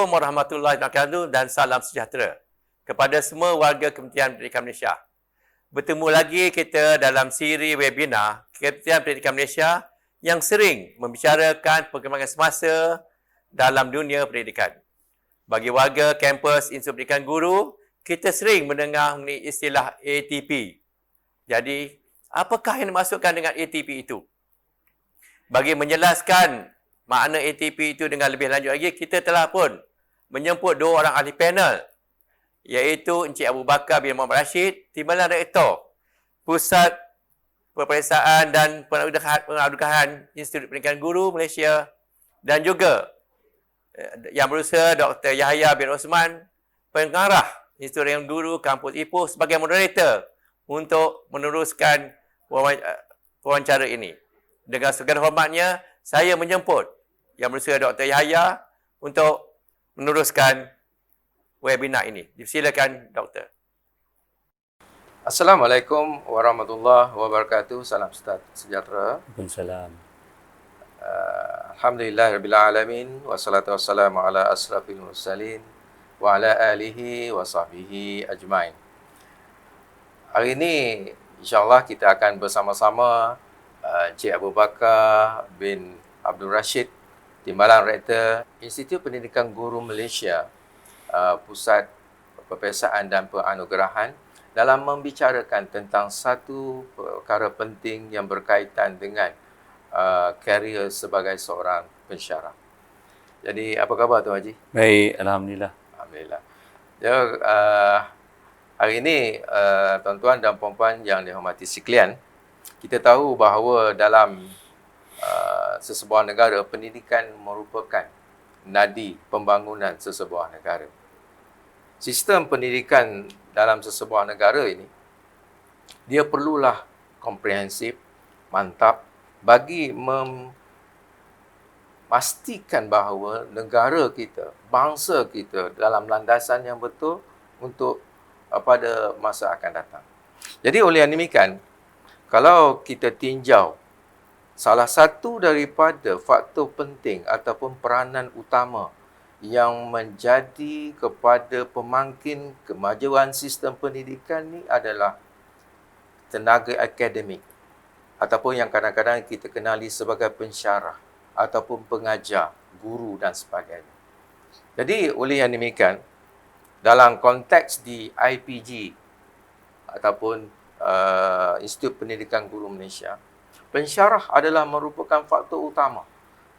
Assalamualaikum warahmatullahi wabarakatuh dan salam sejahtera kepada semua warga Kementerian Pendidikan Malaysia. Bertemu lagi kita dalam siri webinar Kementerian Pendidikan Malaysia yang sering membicarakan perkembangan semasa dalam dunia pendidikan. Bagi warga kampus Institut Pendidikan Guru, kita sering mendengar mengenai istilah ATP. Jadi, apakah yang dimaksudkan dengan ATP itu? Bagi menjelaskan makna ATP itu dengan lebih lanjut lagi, kita telah pun menjemput dua orang ahli panel, iaitu Encik Abu Bakar bin Muhammad Rashid, Timbalan Rektor Pusat Peperiksaan dan Pengadukan Institut Pendidikan Guru Malaysia, dan juga Yang Berusaha Dr. Yahya bin Osman, Pengarah Institut Pendidikan Guru Kampus Ipoh sebagai moderator untuk meneruskan wawancara ini. Dengan segala hormatnya, saya menjemput Yang Berusaha Dr. Yahya untuk meneruskan webinar ini. Silakan, Doktor. Assalamualaikum warahmatullahi wabarakatuh. Salam sejahtera. Waalaikumsalam. Alhamdulillahirrabbilalamin. Wassalatu wassalamu ala asrafil mursalin wa ala alihi wa sahbihi ajmain. Hari ini insyaAllah kita akan bersama-sama Encik Abu Bakar bin Abdul Rashid, Timbalan Rektor Institut Pendidikan Guru Malaysia, Pusat Peperiksaan dan Penganugerahan, dalam membicarakan tentang satu perkara penting yang berkaitan dengan karier sebagai seorang pensyarah. Jadi, apa khabar Tuan Haji? Baik, Alhamdulillah. Alhamdulillah. Ya, hari ini tuan-tuan dan puan-puan yang dihormati sekalian, kita tahu bahawa dalam sesebuah negara, pendidikan merupakan nadi pembangunan sesebuah negara. Sistem pendidikan dalam sesebuah negara ini, dia perlulah komprehensif, mantap, bagi memastikan bahawa negara kita, bangsa kita dalam landasan yang betul untuk pada masa akan datang. Jadi oleh yang demikian, kalau kita tinjau salah satu daripada faktor penting ataupun peranan utama yang menjadi kepada pemangkin kemajuan sistem pendidikan ni adalah tenaga akademik, ataupun yang kadang-kadang kita kenali sebagai pensyarah ataupun pengajar, guru dan sebagainya. Jadi oleh yang demikian, dalam konteks di IPG ataupun Institut Pendidikan Guru Malaysia, pensyarah adalah merupakan faktor utama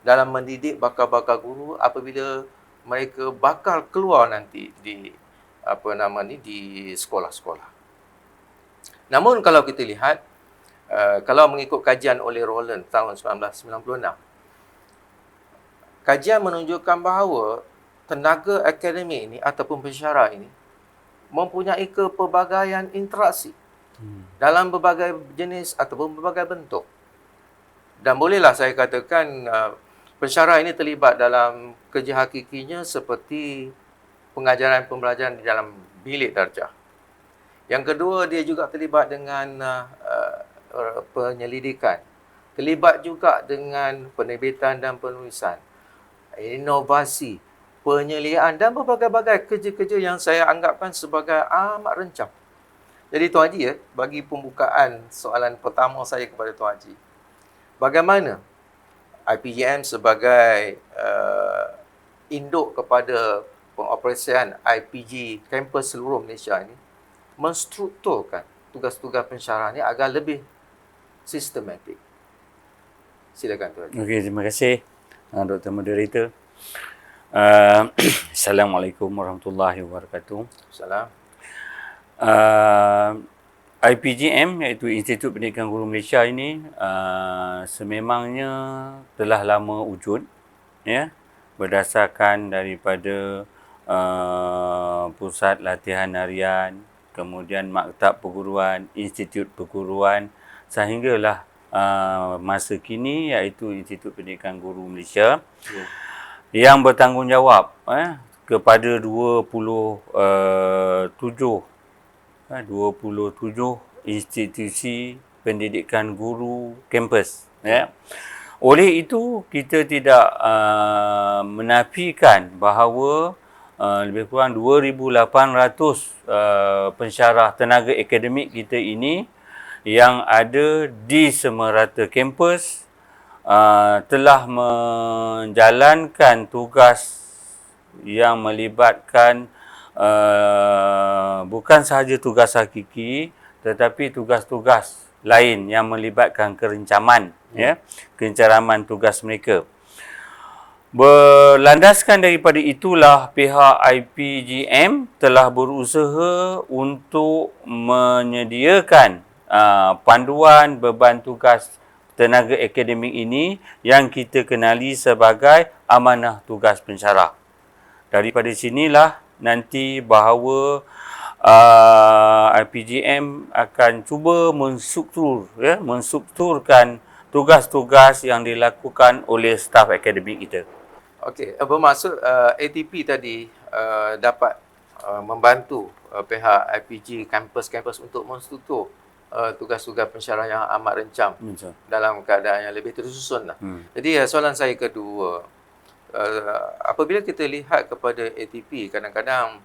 dalam mendidik bakal-bakal guru apabila mereka bakal keluar nanti di di sekolah-sekolah. Namun kalau kita lihat, kalau mengikut kajian oleh Rowland tahun 1996, kajian menunjukkan bahawa tenaga akademik ini ataupun pensyarah ini mempunyai kepelbagaian interaksi dalam berbagai jenis ataupun berbagai bentuk. Dan bolehlah saya katakan pensyarah ini terlibat dalam kerja hakikinya seperti pengajaran pembelajaran di dalam bilik darjah. Yang kedua, dia juga terlibat dengan penyelidikan. Terlibat juga dengan penerbitan dan penulisan, inovasi, penyeliaan dan berbagai-bagai kerja-kerja yang saya anggapkan sebagai amat rencam. Jadi Tuan Haji, bagi pembukaan soalan pertama saya kepada Tuan Haji, bagaimana IPGM sebagai induk kepada pengoperasian IPG kampus seluruh Malaysia ini menstrukturkan tugas-tugas pensyarah ini agar lebih sistematik. Silakan Tuan Haji. Okey, terima kasih Dr. Moderator. Assalamualaikum warahmatullahi wabarakatuh. Salam. IPGM, iaitu Institut Pendidikan Guru Malaysia ini sememangnya telah lama wujud, ya, berdasarkan daripada pusat latihan harian, kemudian maktab perguruan, institut perguruan, sehinggalah masa kini, iaitu Institut Pendidikan Guru Malaysia yang bertanggungjawab kepada 27 institusi pendidikan guru kampus, ya. Oleh itu, kita tidak menafikan bahawa lebih kurang 2,800 pensyarah tenaga akademik kita ini yang ada di semerata kampus telah menjalankan tugas yang melibatkan bukan sahaja tugas hakiki tetapi tugas-tugas lain yang melibatkan kerencaman, kerencaman tugas mereka. Berlandaskan daripada itulah pihak IPGM telah berusaha untuk menyediakan panduan beban tugas tenaga akademik ini yang kita kenali sebagai amanah tugas pensyarah. Daripada sinilah nanti bahawa IPGM akan cuba menstrukturkan tugas-tugas yang dilakukan oleh staf akademik kita. Okey, bermaksud ATP tadi dapat membantu pihak IPG kampus-kampus untuk menstruktur tugas-tugas pensyarah yang amat rencam dalam keadaan yang lebih tersusun lah. Jadi soalan saya kedua, apabila kita lihat kepada ATP, kadang-kadang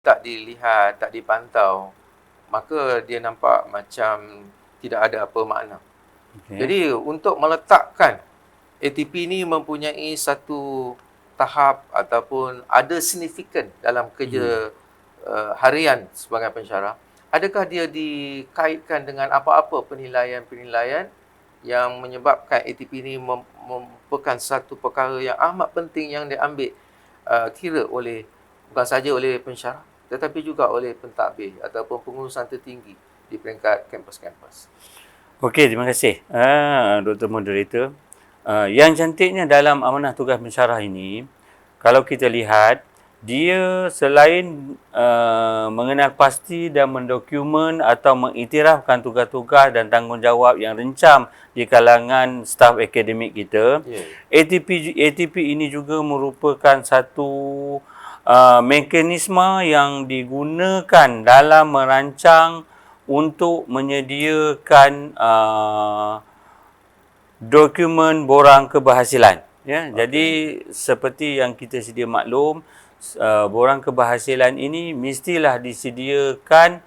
tak dilihat, tak dipantau, maka dia nampak macam tidak ada apa makna. Jadi untuk meletakkan ATP ni mempunyai satu tahap ataupun ada signifikan dalam kerja harian sebagai pensyarah, adakah dia dikaitkan dengan apa-apa penilaian-penilaian yang menyebabkan ATP ni merupakan satu perkara yang amat penting yang diambil kira oleh bukan saja oleh pensyarah tetapi juga oleh pentadbir ataupun pengurusan tertinggi di peringkat kampus-kampus. Okey, terima kasih Dr. Moderator. Yang cantiknya dalam amanah tugas pensyarah ini, kalau kita lihat, dia selain mengenal pasti dan mendokumen atau mengiktirafkan tugas-tugas dan tanggungjawab yang rencam di kalangan staf akademik kita, ATP ini juga merupakan satu mekanisme yang digunakan dalam merancang untuk menyediakan dokumen borang keberhasilan. Jadi seperti yang kita sedia maklum, borang keberhasilan ini mestilah disediakan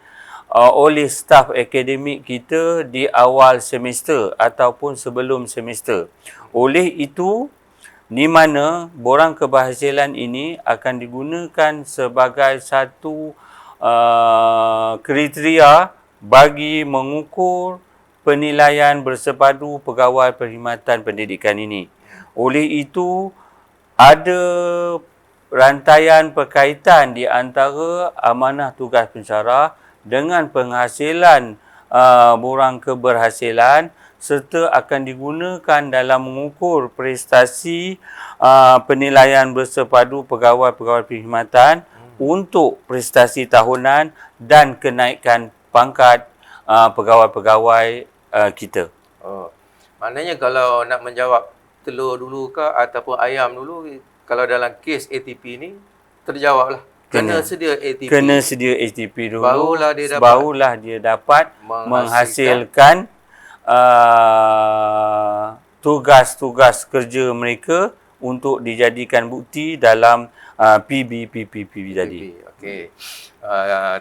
oleh staf akademik kita di awal semester ataupun sebelum semester. Oleh itu, di mana borang keberhasilan ini akan digunakan sebagai satu kriteria bagi mengukur penilaian bersepadu pegawai perkhidmatan pendidikan ini. Oleh itu, ada rantaian perkaitan di antara amanah tugas pensyarah dengan penghasilan borang keberhasilan serta akan digunakan dalam mengukur prestasi penilaian bersepadu pegawai-pegawai perkhidmatan untuk prestasi tahunan dan kenaikan pangkat pegawai-pegawai kita. Maknanya kalau nak menjawab telur dulu ke ataupun ayam dulu, kalau dalam kes ATP ni terjawablah. Kena sedia ATP. Kena sedia ATP dulu. Barulah dia dapat menghasilkan tugas-tugas kerja mereka untuk dijadikan bukti dalam PBPPP tadi. Okey.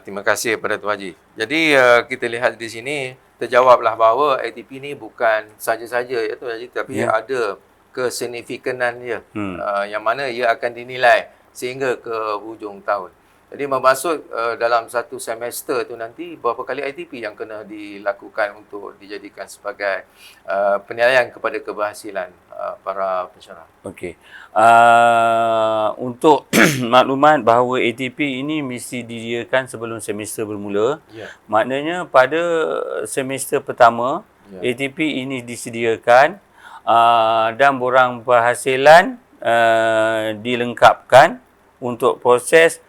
Terima kasih kepada Tuan Haji. Jadi kita lihat di sini terjawablah bahawa ATP ni bukan saja-saja ya Tuan Haji, tapi ada kesignifikannya yang mana ia akan dinilai sehingga ke hujung tahun. Jadi bermaksud dalam satu semester tu nanti berapa kali ITP yang kena dilakukan untuk dijadikan sebagai penilaian kepada keberhasilan para pensyarah. Okey. Untuk maklumat bahawa ATP ini mesti didirikan sebelum semester bermula. Maknanya pada semester pertama ATP ini disediakan dan borang berhasilan dilengkapkan untuk proses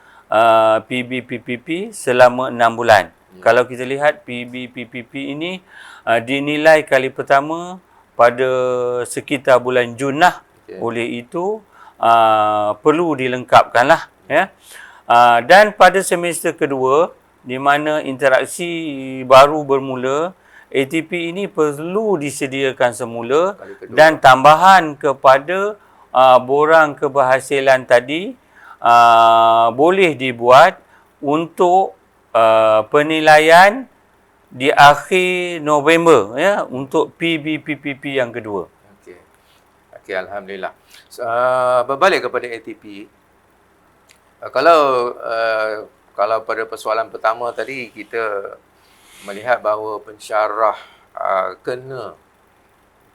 PBPPP selama 6 bulan. Kalau kita lihat PBPPP ini dinilai kali pertama pada sekitar bulan Jun lah. Oleh itu perlu dilengkapkanlah ya. Dan pada semester kedua di mana interaksi baru bermula, ATP ini perlu disediakan semula Kali kedua. dan tambahan kepada borang keberhasilan tadi boleh dibuat untuk penilaian di akhir November ya untuk PBPPP yang kedua. Okey. Okey, alhamdulillah. Berbalik kepada ATP. Kalau pada persoalan pertama tadi kita melihat bahawa pensyarah kena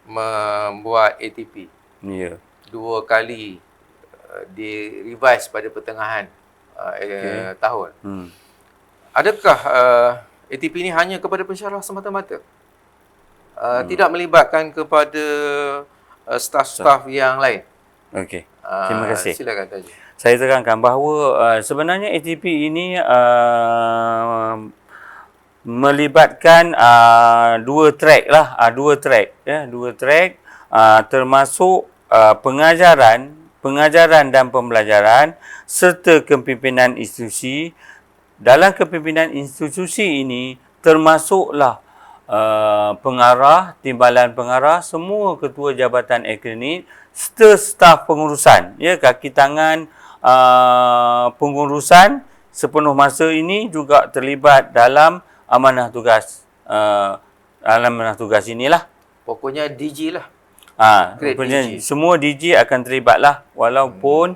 membuat ATP Ya. 2 kali di-revise pada pertengahan tahun. Adakah ATP ini hanya kepada pensyarah semata-mata? Tidak melibatkan kepada staf-staf yang lain? Okey. Terima kasih. Silakan Taji. Saya terangkan bahawa sebenarnya ATP ini melibatkan dua track lah, dua track termasuk pengajaran dan pembelajaran serta kepimpinan institusi. Dalam kepimpinan institusi ini termasuklah pengarah, timbalan pengarah, semua ketua jabatan akademik serta staf pengurusan, ya, kaki tangan pengurusan sepenuh masa ini juga terlibat dalam amanah tugas inilah. Pokoknya DG lah. Rupanya semua DG akan terlibatlah walaupun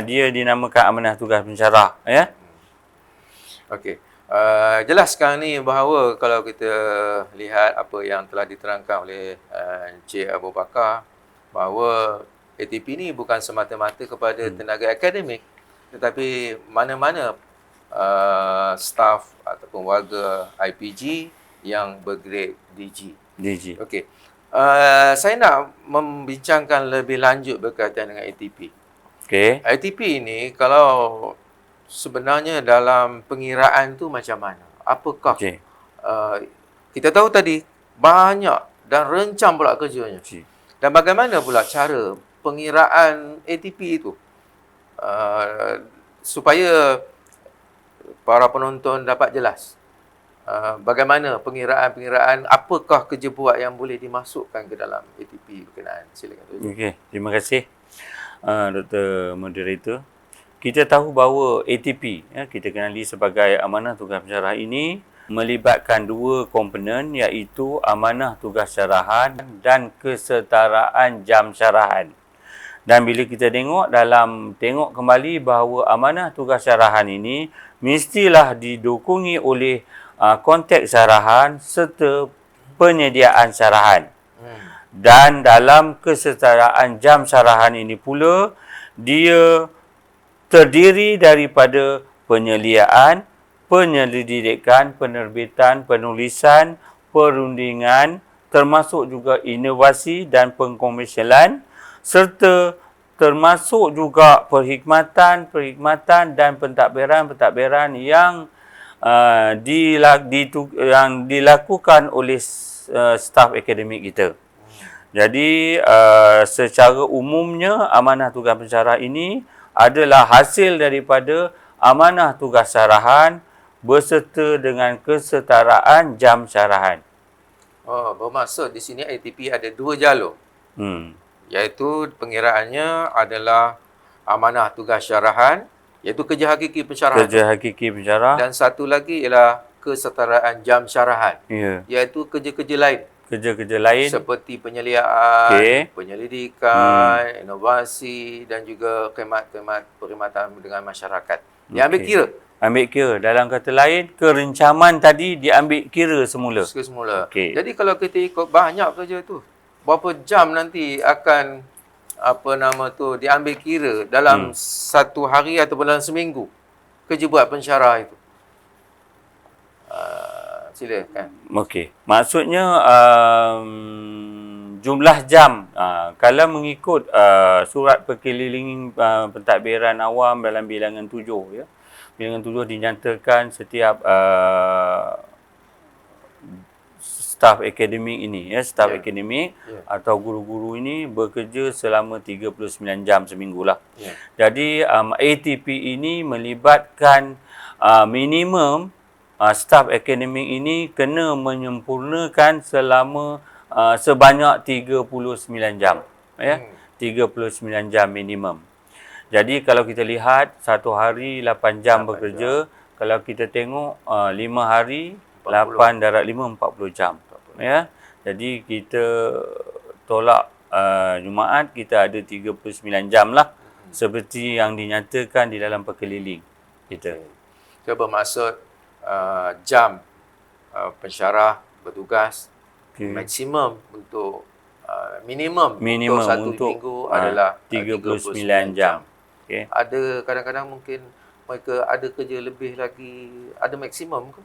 dia dinamakan amanah tugas pensyarah, ya. Okey. Jelas sekarang ni bahawa kalau kita lihat apa yang telah diterangkan oleh Encik Abu Bakar, bahawa ATP ni bukan semata-mata kepada tenaga akademik, tetapi mana-mana staf ataupun warga IPG yang bergrade DG. Okey. Saya nak membincangkan lebih lanjut berkaitan dengan ATP. Okey. ATP ini kalau sebenarnya dalam pengiraan tu macam mana? Apakah kita tahu tadi banyak dan rencang pula kerjanya. Dan bagaimana pula cara pengiraan ATP itu supaya para penonton dapat jelas bagaimana pengiraan, apakah kerja buat yang boleh dimasukkan ke dalam ATP berkenaan. Silakan. Okey, terima kasih Dr. Moderator. Kita tahu bahawa ATP, ya, kita kenali sebagai amanah tugas pensyarah ini melibatkan dua komponen, iaitu amanah tugas syarahan dan kesetaraan jam syarahan. Dan bila kita tengok kembali bahawa amanah tugas syarahan ini mestilah didukungi oleh konteks syarahan serta penyediaan syarahan. Dan dalam kesetaraan jam syarahan ini pula, dia terdiri daripada penyeliaan, penyelidikan, penerbitan, penulisan, perundingan, termasuk juga inovasi dan pengkomersialan, serta termasuk juga perkhidmatan dan pentadbiran yang dilakukan oleh staf akademik kita. Jadi secara umumnya amanah tugas pensyarah ini adalah hasil daripada amanah tugas syarahan berserta dengan kesetaraan jam syarahan. Bermaksud di sini ATP ada 2 jalur. Iaitu pengiraannya adalah amanah tugas syarahan, iaitu kerja hakiki pensyarah. Dan satu lagi ialah kesetaraan jam syarahan. Iaitu kerja-kerja lain. Seperti penyeliaan, penyelidikan, inovasi dan juga khidmat-khidmat perkhidmatan dengan masyarakat. Dia ambil kira. Dalam kata lain, kerencaman tadi diambil kira semula. Jadi kalau kita ikut banyak kerja tu, berapa jam nanti akan diambil kira dalam satu hari ataupun dalam seminggu kerja buat pensyarah itu? Silakan. Okey. Maksudnya jumlah jam, kalau mengikut surat perkeliling pentadbiran awam dalam bilangan 7, ya. Bilangan 7 dinyatakan setiap staf akademik ini, ya, akademik atau guru-guru ini bekerja selama 39 jam seminggu lah. Jadi ATP ini melibatkan minimum staf akademik ini kena menyempurnakan selama sebanyak 39 jam. Ya, 39 jam minimum. Jadi kalau kita lihat satu hari 8 jam bekerja, kalau kita tengok 5 hari 8 darab 5 40 jam. Ya. Jadi kita tolak Jumaat kita ada 39 jam lah seperti yang dinyatakan di dalam perkeliling kita. Itu bermaksud jam pensyarah bertugas maksimum untuk minimum untuk satu minggu adalah 39 jam. Okay. Ada kadang-kadang mungkin mereka ada kerja lebih lagi, ada maksimum ke?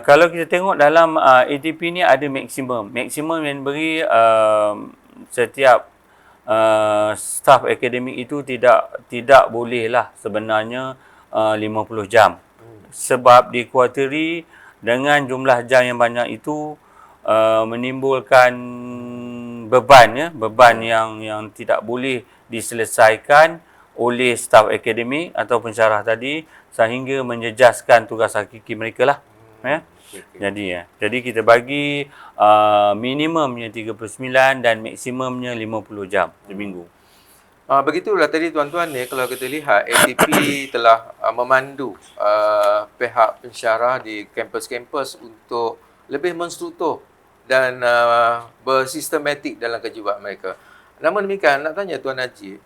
Kalau kita tengok dalam ATP ni ada maksimum. Maksimum yang diberi setiap staf akademik itu tidak bolehlah sebenarnya 50 jam. Sebab dikuarteri dengan jumlah jam yang banyak itu menimbulkan beban yang tidak boleh diselesaikan oleh staf akademik atau pensyarah tadi sehingga menjejaskan tugas hakiki mereka lah. Jadi kita bagi minimumnya 39 dan maksimumnya 50 jam seminggu. Begitulah tadi tuan-tuan ni, kalau kita lihat ATP telah memandu pihak pensyarah di kampus-kampus untuk lebih menstruktur dan bersistematik dalam kerja buat mereka. Namun demikian, nak tanya Tuan Najib,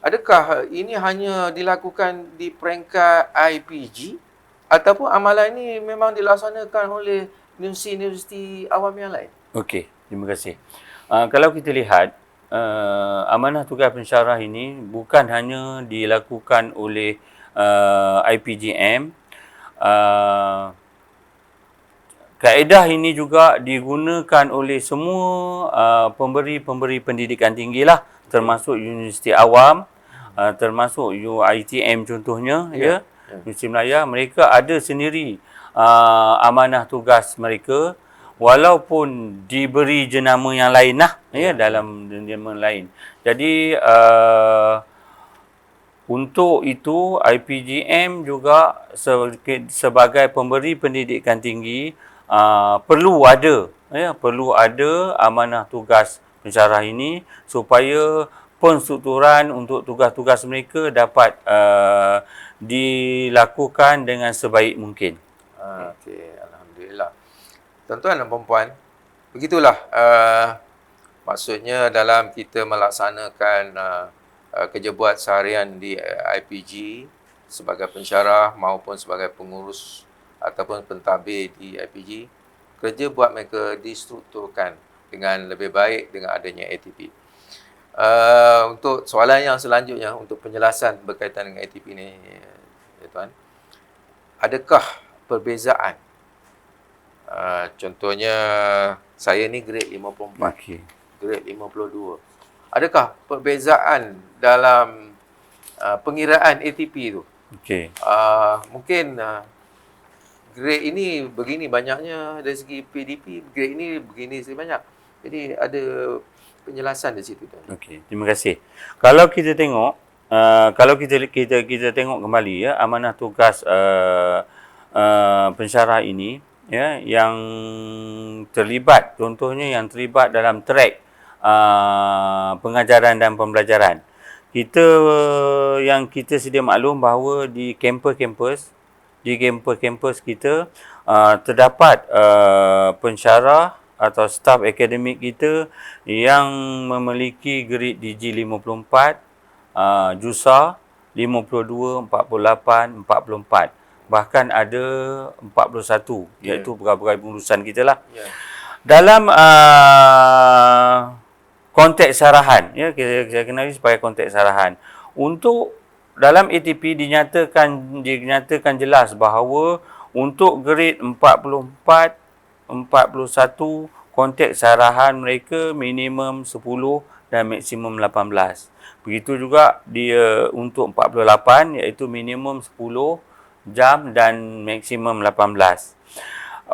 adakah ini hanya dilakukan di peringkat IPG ataupun amalan ini memang dilaksanakan oleh universiti awam yang lain? Okey, terima kasih. Kalau kita lihat, amanah tugas pensyarah ini bukan hanya dilakukan oleh IPGM. Kaedah ini juga digunakan oleh semua pemberi pendidikan tinggi lah, termasuk universiti awam, termasuk UiTM contohnya, Universiti Melaya. Mereka ada sendiri amanah tugas mereka walaupun diberi jenama yang lain lah, dalam jenama lain. Jadi untuk itu IPGM juga sebagai pemberi pendidikan tinggi perlu ada amanah tugas pensyarah ini supaya penstrukturan untuk tugas-tugas mereka dapat dilakukan dengan sebaik mungkin. Okey, alhamdulillah. Tuan-tuan dan puan-puan, begitulah maksudnya dalam kita melaksanakan kerja buat seharian di IPG sebagai pensyarah maupun sebagai pengurus ataupun pentadbir di IPG, kerja buat mereka distrukturkan dengan lebih baik dengan adanya ATP. Untuk soalan yang selanjutnya, untuk penjelasan berkaitan dengan ATP ni, ya tuan, adakah perbezaan? Contohnya saya ni grade 54, grade 52. Adakah perbezaan dalam pengiraan ATP tu? Mungkin grade ini begini banyaknya dari segi PDP, grade ini begini sebanyak. Jadi ada penjelasan di situ. Okey, terima kasih. Kalau kita tengok, kalau kita tengok kembali amanah tugas pensyarah ini, yang terlibat, contohnya yang terlibat dalam track pengajaran dan pembelajaran. Kita sedia maklum bahawa di kampus-kampus kita terdapat pensyarah atau staf akademik kita yang memiliki grade DG 54, JUSA 52, 48, 44. Bahkan ada 41, iaitu pegawai pengurusan kita lah. Dalam konteks sarahan, kita kenali sebagai konteks sarahan. Untuk dalam ATP dinyatakan jelas bahawa untuk grade 44, 41, konteks sarahan mereka minimum 10 dan maksimum 18. Begitu juga dia untuk 48, iaitu minimum 10 jam dan maksimum 18.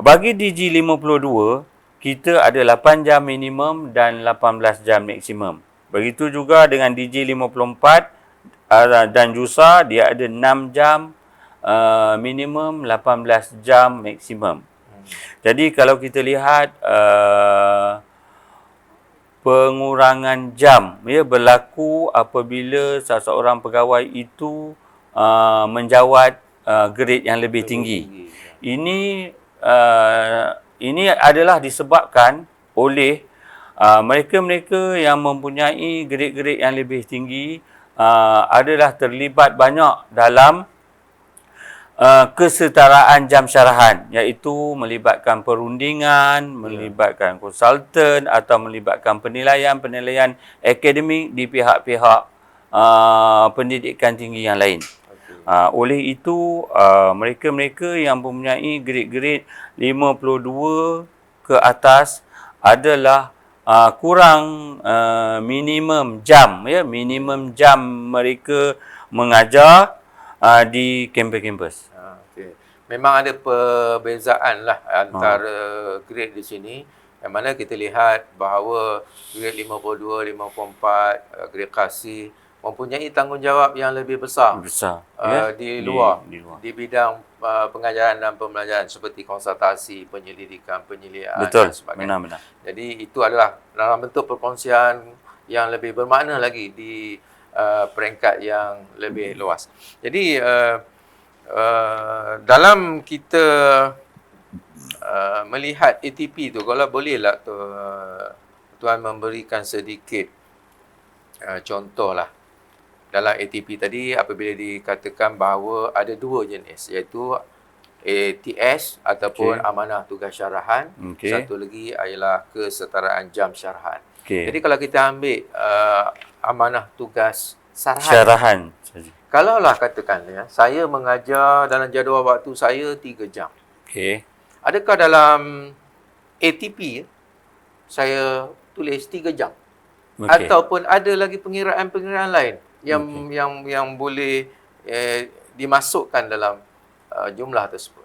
Bagi DG 52, kita ada 8 jam minimum dan 18 jam maksimum. Begitu juga dengan DG 54 dan JUSA, dia ada 6 jam minimum 18 jam maksimum. Jadi kalau kita lihat pengurangan jam berlaku apabila seseorang pegawai itu menjawat grade yang lebih tinggi. Ini adalah disebabkan oleh mereka-mereka yang mempunyai grade-grade yang lebih tinggi adalah terlibat banyak dalam kesetaraan jam syarahan, iaitu melibatkan perundingan, melibatkan konsultan atau melibatkan penilaian akademik di pihak-pihak pendidikan tinggi yang lain. Oleh itu, mereka-mereka yang mempunyai grade-grade 52 ke atas adalah kurang minimum jam, minimum jam mereka mengajar di kampus-kampus. Okay. Memang ada perbezaan lah antara grade di sini, yang mana kita lihat bahawa grade 52, 54, grade kasih mempunyai tanggungjawab yang lebih besar di luar di bidang pengajaran dan pembelajaran seperti konsultasi, penyelidikan, penyelidikan dan sebagainya. Benar. Jadi itu adalah dalam bentuk perkongsian yang lebih bermakna lagi di peringkat yang lebih luas. Jadi dalam kita melihat ATP tu, kalau bolehlah Tuan memberikan sedikit contohlah. Dalam ATP tadi, apabila dikatakan bahawa ada dua jenis, iaitu ATS ataupun amanah tugas syarahan. Satu lagi ialah kesetaraan jam syarahan. Jadi kalau kita ambil amanah tugas syarahan. Kalaulah katakan saya mengajar dalam jadual waktu saya 3 jam. Adakah dalam ATP saya tulis 3 jam? Ataupun ada lagi pengiraan-pengiraan lain yang boleh dimasukkan dalam jumlah tersebut.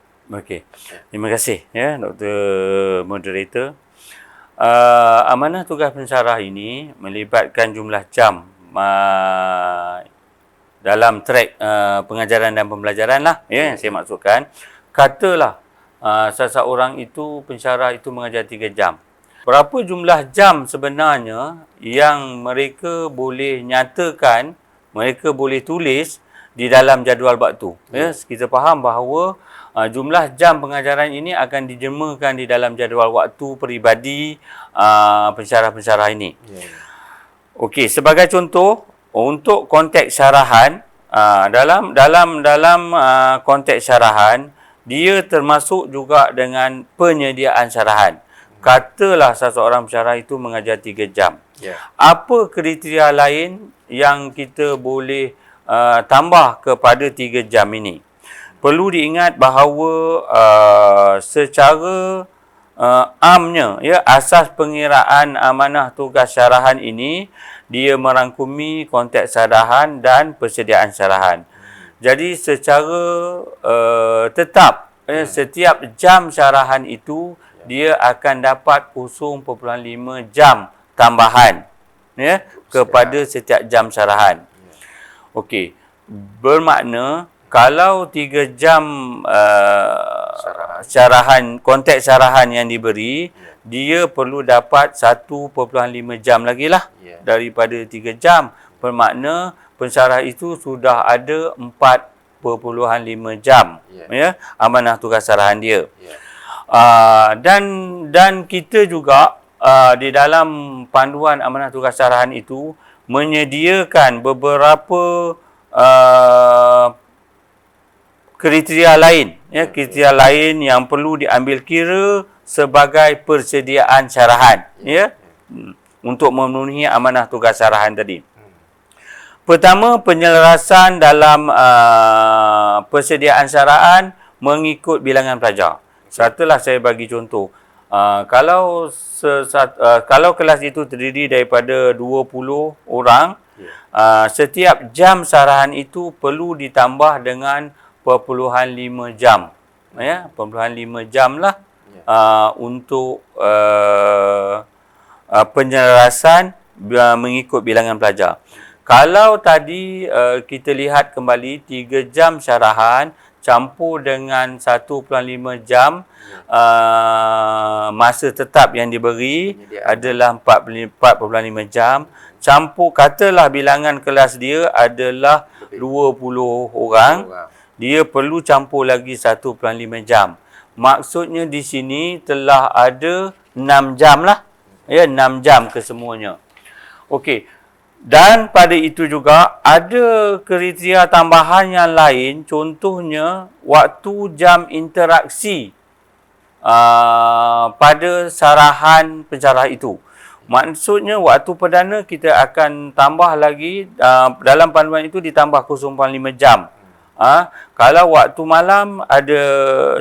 Terima kasih Dr. Moderator. Amanah tugas pensyarah ini melibatkan jumlah jam dalam track pengajaran dan pembelajaran lah, yang saya maksudkan. Katalah seseorang itu, pensyarah itu mengajar 3 jam. Berapa jumlah jam sebenarnya yang mereka boleh nyatakan, mereka boleh tulis di dalam jadual waktu. Kita faham bahawa jumlah jam pengajaran ini akan dijemakan di dalam jadual waktu peribadi pensyarah-pensyarah ini. Okey, sebagai contoh, untuk konteks syarahan, dalam konteks syarahan, dia termasuk juga dengan penyediaan syarahan. Katalah seseorang pensyarah itu mengajar 3 jam. Apa kriteria lain yang kita boleh tambah kepada 3 jam ini? Perlu diingat bahawa secara amnya, asas pengiraan amanah tugas syarahan ini, dia merangkumi konteks syarahan dan persediaan syarahan. Jadi secara tetap, setiap jam syarahan itu dia akan dapat 0.5 jam tambahan kepada setiap jam syarahan. Okey, bermakna kalau 3 jam syarahan, konteks syarahan yang diberi, dia perlu dapat 1.5 jam lagi lah daripada 3 jam. Bermakna pensyarah itu sudah ada 4.5 jam amanah tugas syarahan dia. Dan kita juga di dalam panduan amanah tugas syarahan itu menyediakan beberapa kriteria lain, kriteria lain yang perlu diambil kira sebagai persediaan syarahan, untuk memenuhi amanah tugas syarahan tadi. Pertama, penyelarasan dalam persediaan syarahan mengikut bilangan pelajar. Katalah saya bagi contoh, kalau kelas itu terdiri daripada 20 orang, setiap jam syarahan itu perlu ditambah dengan 0.5 jam. 0.5 jam lah untuk penyelarasan mengikut bilangan pelajar. Kalau tadi kita lihat kembali 3 jam syarahan, campur dengan 1.5 jam masa tetap yang diberi Penyediaan. adalah 4.5 jam. Campur katalah bilangan kelas dia adalah Lebih. 20 orang. Dia perlu campur lagi 1.5 jam. Maksudnya di sini telah ada 6 jam lah. Ya, 6 jam kesemuanya. Okey. Dan pada itu juga ada kriteria tambahan yang lain, contohnya waktu jam interaksi pada sarahan pensyarah itu. Maksudnya waktu perdana kita akan tambah lagi, dalam panduan itu ditambah 0.5 jam. Kalau waktu malam ada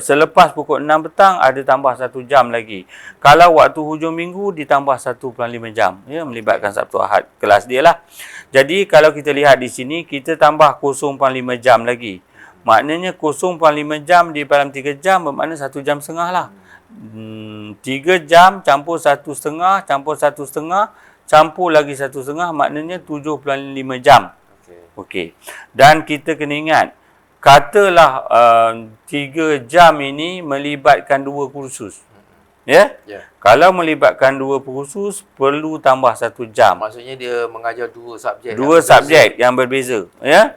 selepas pukul 6 petang ada tambah 1 jam lagi. Kalau waktu hujung minggu ditambah 1.5 jam. Ya, melibatkan Sabtu Ahad kelas dia lah. Jadi kalau kita lihat di sini kita tambah 0.5 jam lagi. Maknanya 0.5 jam di dalam 3 jam bermakna 1 jam setengah lah. 3 jam campur 1.5 campur 1.5 campur lagi 1.5 maknanya 7.5 jam. Okey. Dan kita kena ingat, katalah 3 jam ini melibatkan 2 kursus. Ya? Ya. Kalau melibatkan 2 kursus, perlu tambah 1 jam. Maksudnya dia mengajar 2 subjek. 2 subjek yang berbeza. Ya?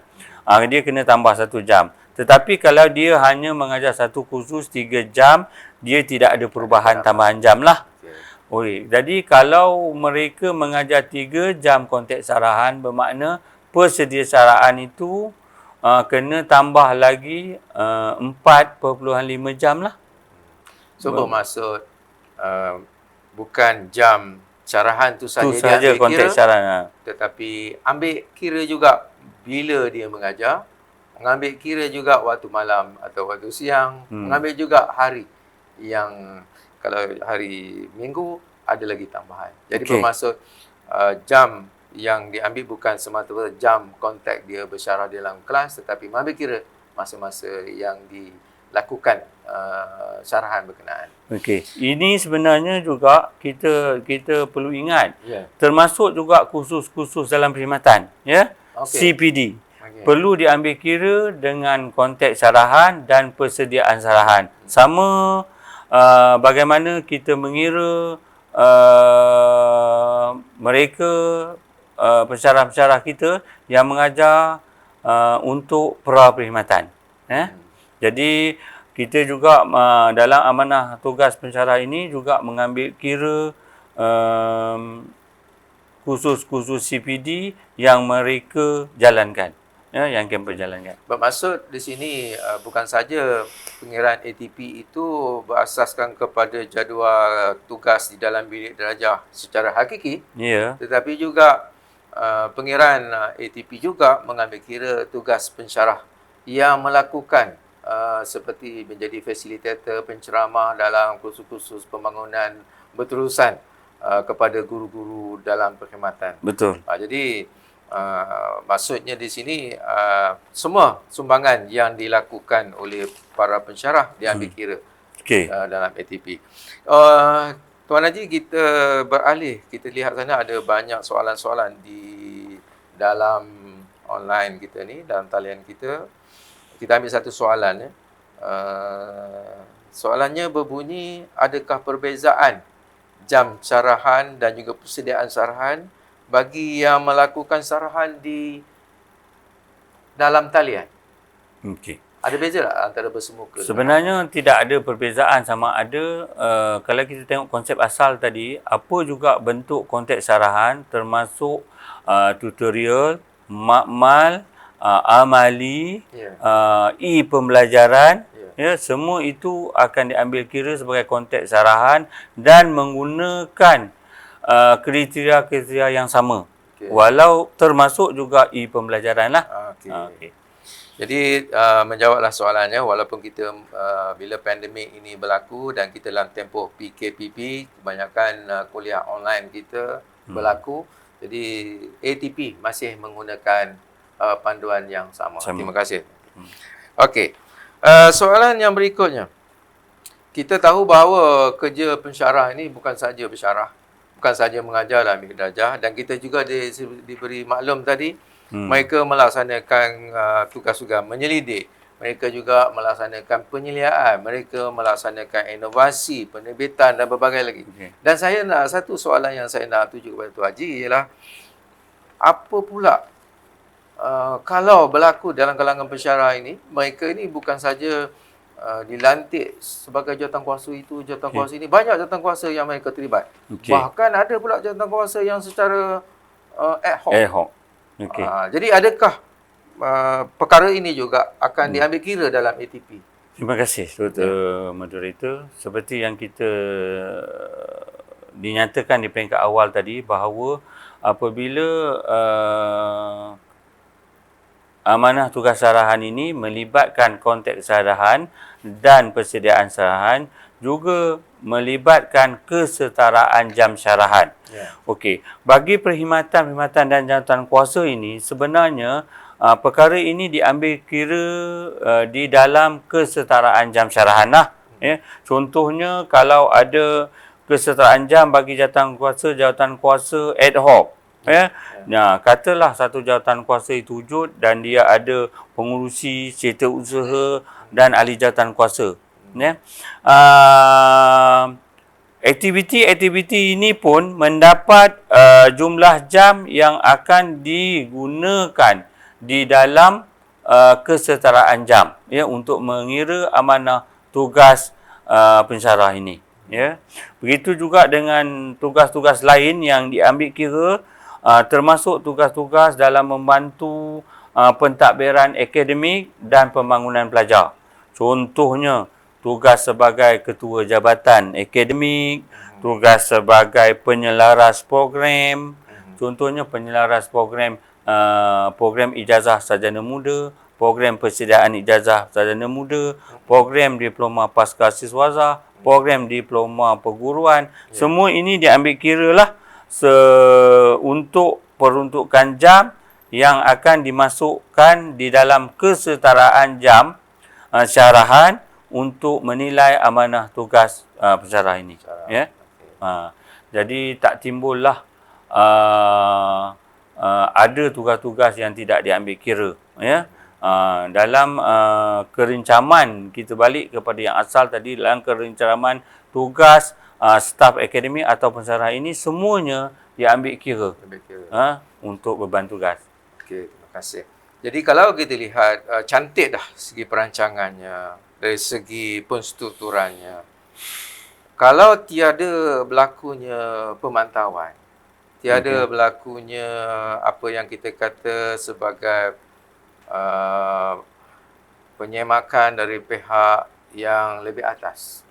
Dia kena tambah 1 jam. Tetapi kalau dia hanya mengajar 1 kursus 3 jam, dia tidak ada perubahan tambahan jam lah. Okey. Jadi kalau mereka mengajar 3 jam konteks arahan, bermakna persediaan itu kena tambah lagi 4.5 jam lah. So bermaksud bukan jam carahan tu saja Itu saja konteks arahan. tetapi ambil kira juga bila dia mengajar, mengambil kira juga waktu malam atau waktu siang, mengambil juga hari yang kalau hari Minggu ada lagi tambahan. Jadi bermaksud jam yang diambil bukan semata-mata jam kontak dia bersyarah dalam kelas, tetapi mengambil kira masa-masa yang dilakukan syarahan berkenaan. Okey. Ini sebenarnya juga kita perlu ingat. Ya. Termasuk juga kursus-kursus dalam perkhidmatan, ya. CPD. Perlu diambil kira dengan konteks syarahan dan persediaan syarahan. Sama bagaimana kita mengira mereka pensyarah-pensyarah kita yang mengajar untuk pra-perkhidmatan. Jadi kita juga dalam amanah tugas pensyarah ini juga mengambil kira kursus-kursus CPD yang mereka jalankan. Yang kampus jalankan. Bermaksud di sini bukan saja pengiraan ATP itu berasaskan kepada jadual tugas di dalam bilik darjah secara hakiki, tetapi juga pengiraan ATP juga mengambil kira tugas pensyarah yang melakukan seperti menjadi fasilitator penceramah dalam kursus-kursus pembangunan berterusan kepada guru-guru dalam perkhidmatan. Betul. Jadi maksudnya di sini semua sumbangan yang dilakukan oleh para pensyarah diambil kira dalam ATP. Tuan Haji, kita beralih, kita lihat sana ada banyak soalan-soalan di dalam online kita ni, dalam talian kita. Kita ambil satu soalan. Soalannya berbunyi, adakah perbezaan jam syarahan dan juga persediaan syarahan bagi yang melakukan syarahan di dalam talian? Okey. Ada beza tak antara bersemuka? Sebenarnya tidak ada perbezaan, sama ada kalau kita tengok konsep asal tadi, apa juga bentuk konteks syarahan termasuk tutorial, makmal, amali, e-pembelajaran, semua itu akan diambil kira sebagai konteks syarahan dan menggunakan kriteria-kriteria yang sama. Walau termasuk juga e-pembelajaran lah. Jadi menjawablah soalannya, walaupun kita bila pandemik ini berlaku dan kita dalam tempoh PKPP, kebanyakan kuliah online kita berlaku, jadi ATP masih menggunakan panduan yang sama. Terima kasih. Okey. Soalan yang berikutnya. Kita tahu bahawa kerja pensyarah ini bukan saja bersyarah, bukan saja mengajar dalam bilik darjah, dan kita juga diberi maklum tadi, mereka melaksanakan tugas-tugas menyelidik mereka juga melaksanakan penyeliaan, mereka melaksanakan inovasi, penerbitan dan berbagai lagi. Okey. Dan satu soalan yang saya nak tuju kepada Tuan Haji ialah, apa pula kalau berlaku dalam kalangan pensyarah ini, mereka ini bukan saja dilantik sebagai jawatankuasa itu, jawatankuasa ini, banyak jawatankuasa yang mereka terlibat. Okey. Bahkan ada pula jawatankuasa yang secara ad hoc. Ad hoc. Okey. Jadi adakah perkara ini juga akan diambil kira dalam ATP? Terima kasih Dr. Moderator. Seperti yang kita dinyatakan di peringkat awal tadi bahawa apabila amanah tugas sarahan ini melibatkan konteks sarahan dan persediaan sarahan, juga melibatkan kesetaraan jam syarahan. Okey, bagi perkhidmatan dan jawatankuasa ini sebenarnya perkara ini diambil kira di dalam kesetaraan jam syarahan lah. Ya. Contohnya kalau ada kesetaraan jam bagi jawatankuasa ad hoc. Ya. Nah, katalah satu jawatankuasa itu wujud dan dia ada pengurusi, setiausaha dan ahli jawatankuasa. Ya. Aktiviti-aktiviti ini pun mendapat jumlah jam yang akan digunakan di dalam kesetaraan jam, ya, untuk mengira amanah tugas pensyarah ini. Ya. Begitu juga dengan tugas-tugas lain yang diambil kira, termasuk tugas-tugas dalam membantu pentadbiran akademik dan pembangunan pelajar. Contohnya, tugas sebagai ketua jabatan akademik, tugas sebagai penyelaras program, contohnya penyelaras program program ijazah sarjana muda, program persediaan ijazah sarjana muda, program diploma pasca siswaza, program diploma perguruan. Semua ini diambil kira lah untuk peruntukan jam yang akan dimasukkan di dalam kesetaraan jam syarahan untuk menilai amanah tugas pensyarah ini. Ya. Jadi tak timbullah ada tugas-tugas yang tidak diambil kira. Ya. Dalam kerencaman, kita balik kepada yang asal tadi, dalam kerencaman tugas staf akademik atau pensyarah ini semuanya diambil kira, untuk beban tugas. Okey, terima kasih. Jadi kalau kita lihat cantik dah segi perancangannya, dari segi penstrukturannya. Kalau tiada berlakunya pemantauan, tiada berlakunya apa yang kita kata sebagai penyemakan dari pihak yang lebih atas.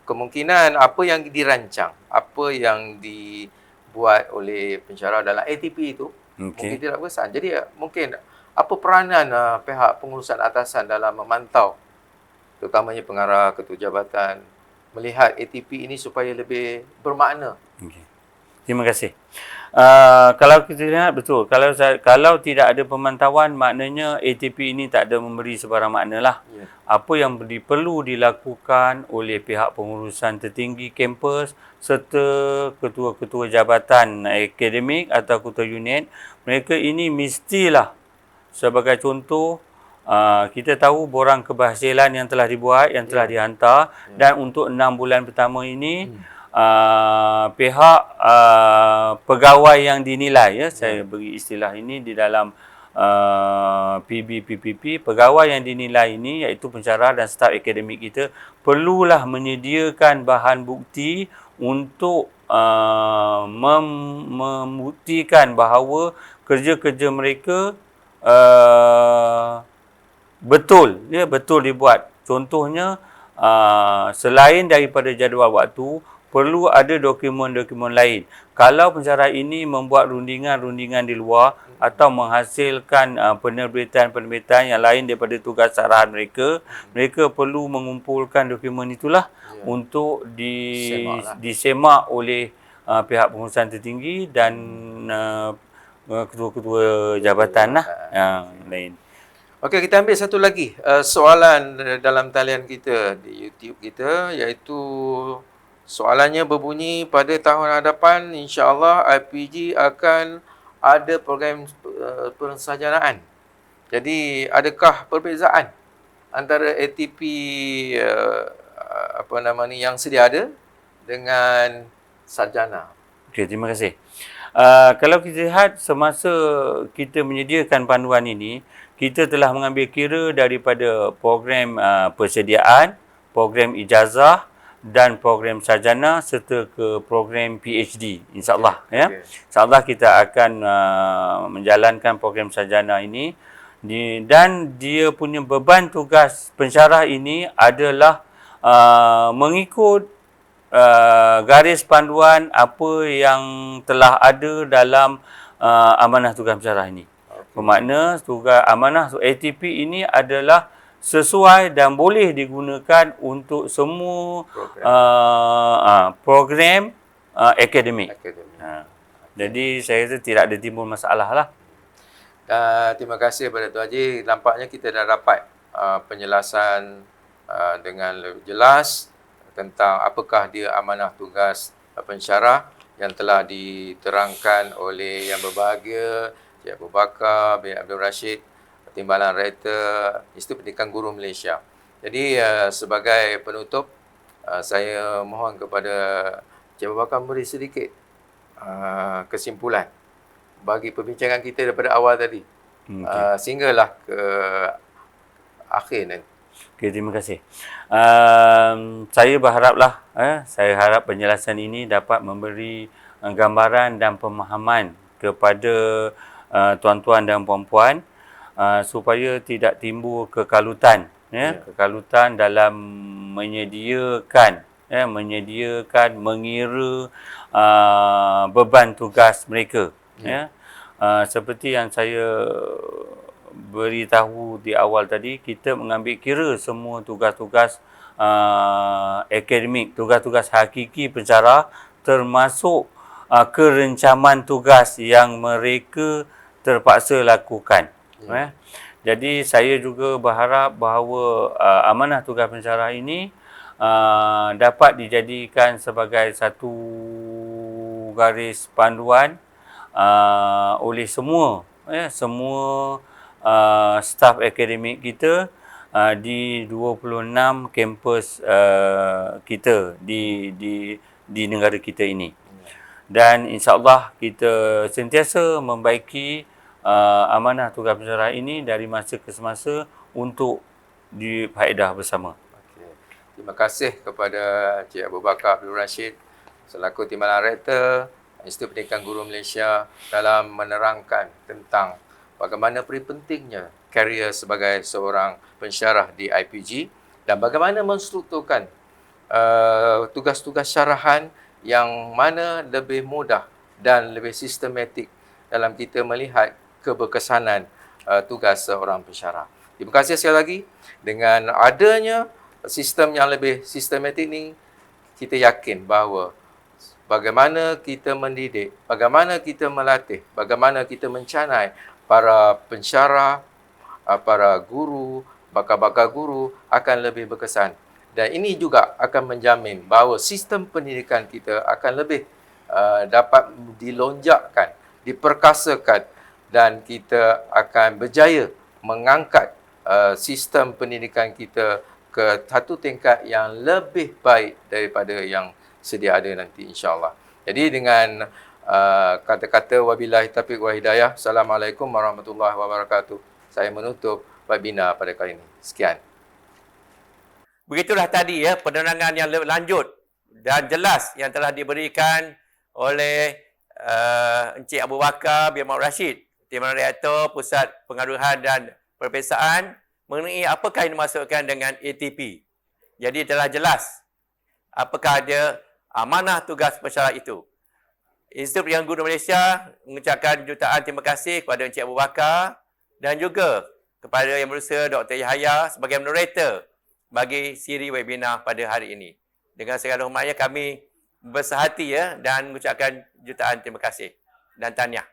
Kemungkinan apa yang dirancang, apa yang dibuat oleh pensyarah dalam ATP itu mungkin tidak berkesan. Jadi mungkin apa peranan pihak pengurusan atasan dalam memantau, terutamanya pengarah, ketua jabatan, melihat ATP ini supaya lebih bermakna. Terima kasih. Kalau kita lihat, betul, kalau tidak ada pemantauan, maknanya ATP ini tak ada memberi sebarang makna lah. Apa yang perlu dilakukan oleh pihak pengurusan tertinggi kampus serta ketua-ketua jabatan akademik atau ketua unit, mereka ini mestilah, sebagai contoh, kita tahu borang keberhasilan yang telah dibuat, yang telah dihantar, dan untuk 6 bulan pertama ini pihak pegawai yang dinilai, ya, saya beri istilah ini di dalam PBPPP, pegawai yang dinilai ini iaitu pensyarah dan staf akademik kita perlulah menyediakan bahan bukti untuk membuktikan bahawa kerja-kerja mereka betul dibuat. Contohnya, selain daripada jadual waktu, perlu ada dokumen-dokumen lain. Kalau pensyarah ini membuat rundingan-rundingan di luar atau menghasilkan penerbitan-penerbitan yang lain daripada tugas sarahan mereka, mereka perlu mengumpulkan dokumen itulah untuk disemak oleh pihak pengurusan tertinggi dan ketua-ketua jabatan lah yang lain. Okey, kita ambil satu lagi soalan dalam talian kita di YouTube kita, iaitu soalannya berbunyi, pada tahun hadapan insya-Allah IPG akan ada program persarjanaan. Jadi adakah perbezaan antara ATP yang sedia ada dengan sarjana. Okey, terima kasih. Kalau kita lihat semasa kita menyediakan panduan ini, kita telah mengambil kira daripada program persediaan, program ijazah dan program sarjana serta ke program PhD, insyaAllah. Okay. Ya. InsyaAllah kita akan menjalankan program sarjana ini dan dia punya beban tugas pensyarah ini adalah mengikut garis panduan apa yang telah ada dalam amanah tugas pensyarah ini. Bermakna tugas amanah ATP ini adalah sesuai dan boleh digunakan untuk semua program akademik. Jadi saya rasa tidak ada timbul masalah lah. Terima kasih kepada Tuan Haji. Nampaknya kita dah dapat penjelasan dengan lebih jelas tentang apakah dia amanah tugas pensyarah yang telah diterangkan oleh Yang Berbahagia Cik Abu Bakar bin Abdul Rashid, Timbalan Rektor Institut Pendidikan Guru Malaysia. Jadi sebagai penutup, saya mohon kepada Cik Abu Bakar memberi sedikit kesimpulan bagi perbincangan kita daripada awal tadi, sehinggalah ke akhir nanti. Okey, terima kasih. Saya berharaplah, saya harap penjelasan ini dapat memberi gambaran dan pemahaman kepada tuan-tuan dan puan-puan supaya tidak timbul kekalutan, kekalutan dalam menyediakan mengira beban tugas mereka. Seperti yang saya beritahu di awal tadi, kita mengambil kira semua tugas-tugas akademik, tugas-tugas hakiki pensyarah, termasuk kerencaman tugas yang mereka terpaksa lakukan. Jadi saya juga berharap bahawa amanah tugas pensyarah ini dapat dijadikan sebagai satu garis panduan oleh semua staf akademik kita di 26 kampus kita di negara kita ini. Dan insyaAllah kita sentiasa membaiki amanah tugas pensyarah ini dari masa ke semasa untuk difaedah bersama. Okay. Terima kasih kepada Cik Abu Bakar Abdul Rashid selaku Timbalan Rektor Institut Pendidikan Guru Malaysia dalam menerangkan tentang bagaimana pentingnya karier sebagai seorang pensyarah di IPG dan bagaimana menstrukturkan tugas-tugas syarahan yang mana lebih mudah dan lebih sistematik dalam kita melihat keberkesanan tugas seorang pensyarah. Terima kasih sekali lagi. Dengan adanya sistem yang lebih sistematik ini, kita yakin bahawa bagaimana kita mendidik, bagaimana kita melatih, bagaimana kita mencanai para pensyarah, para guru, bakal-bakal guru akan lebih berkesan. Dan ini juga akan menjamin bahawa sistem pendidikan kita akan lebih dapat dilonjakkan, diperkasakan dan kita akan berjaya mengangkat sistem pendidikan kita ke satu tingkat yang lebih baik daripada yang sedia ada nanti, insya-Allah. Jadi dengan kata-kata wabillahi taufiq wa hidayah, Assalamualaikum warahmatullahi wabarakatuh. Saya menutup webinar pada kali ini. Sekian. Begitulah tadi penerangan yang lebih lanjut dan jelas yang telah diberikan oleh Encik Abu Bakar bin Abdul Rashid, Timbalan Rektor Pusat Pengaduan dan Perpesaan, mengenai apakah yang dimaksudkan dengan ATP. Jadi telah jelas apakah dia amanah tugas pensyarah itu. Institut Pendidikan Guru Malaysia mengucapkan jutaan terima kasih kepada Encik Abu Bakar dan juga kepada Yang Berusaha Dr. Yahya sebagai moderator bagi siri webinar pada hari ini. Dengan segala hormatnya kami bersahati dan mengucapkan jutaan terima kasih dan tahniah.